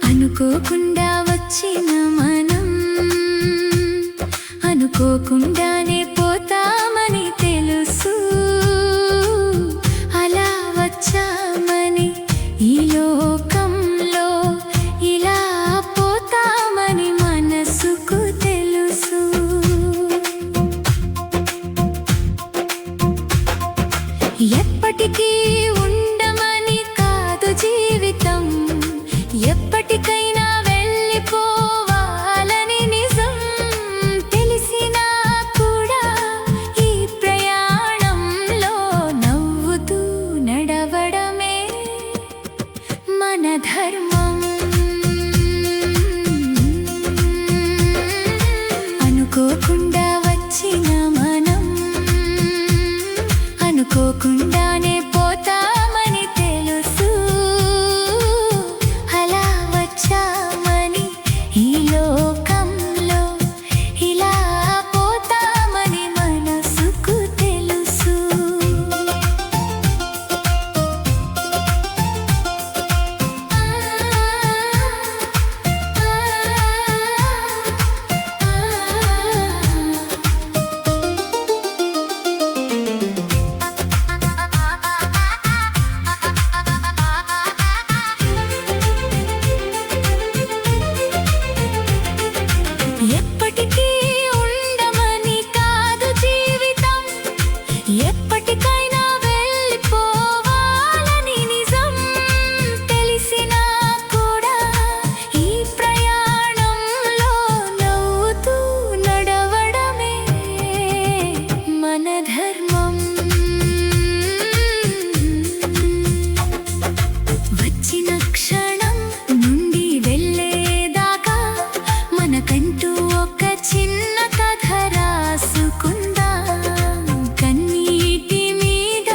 అనుకోకుండా వచ్చిన మనం అనుకోకుండానే పోతామని తెలుసు. అలా వచ్చామని ఈ లోకంలో ఇలా పోతామని మనసుకు తెలుసు. ఎప్పటికీ ఉండమని కాదు జీవితం, ఎప్పటికైనా వెళ్ళిపోవాలని నిజం తెలిసినా కూడా ఈ ప్రయాణంలో నవ్వుతూ నడవడమే మన ధర్మం. అనుకోకుండా వచ్చిన మనం అనుకోకుండానే పోతామని తెలుసు. అలా వచ్చామని ఈ లోకంలో ఇలా పోతామని మనసుకు తెలుసు. ఎప్పటికీ ఉండమని కాదు జీవితం, ఎప్పటికైనా వెళ్ళిపోవాలని నిజం తెలిసినా కూడా ఈ ప్రయాణంలో నవ్వుతూ నడవడమే మన ధర్మం. వచ్చిన క్షణం నుండి వెళ్ళేదాకా మనకంటూ ఒక చిన్న కథ రాసుకుందాం. కన్నీటి మీద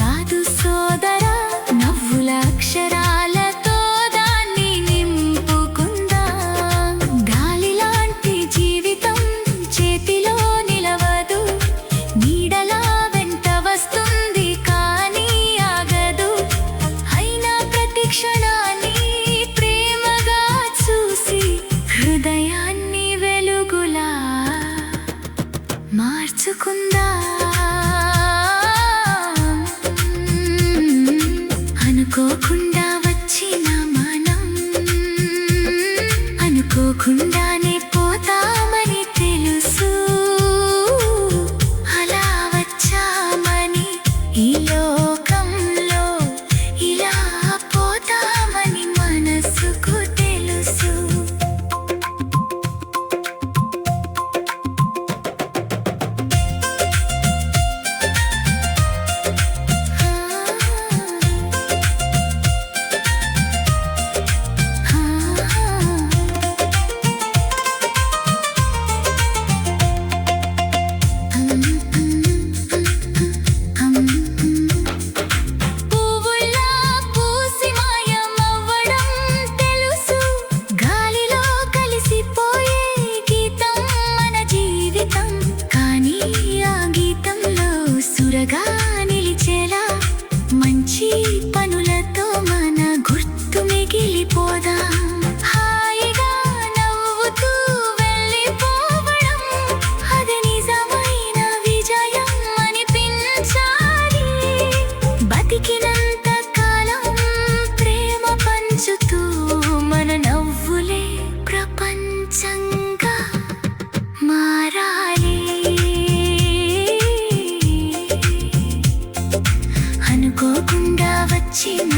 కాదు సోదరా, నవ్వుల అక్షరాలతో దాన్ని నింపుకుందాం. గాలి లాంటి జీవితం చేతిలో నిలవదు, నీడలా వెంట వస్తుంది కానీ ఆగదు. అయినా ప్రతి క్షణాన్ని ప్రేమగా చూసి హృదయాన్ని వెలుగులా మార్చుకుందాం. అనుకోకుండా వచ్చిన మనం అనుకోకుండానే పోతామని తెలుసు. అలా వచ్చామని ఈ లోకంలో ఇలా పోతామని మనసుకు తెలుసు. పువ్వుల్లా పూసి మాయమవ్వడం తెలుసు, గాలిలో కలిసిపోయే గీతం మన జీవితం. కానీ ఆ గీతంలో సురగా నిలిచేలా మంచి పనులతో మన గుర్తు మిగిలిపోదాం. హాయిగా నవ్వుతూ వెళ్ళిపోవడం అది నిజమైన విజయం అనిపించాలి. బతికినంత కాలం ప్రేమ పంచుతూ మన నవ్వులే ప్రపంచంగా మారాలి. అనుకోకుండా వచ్చిన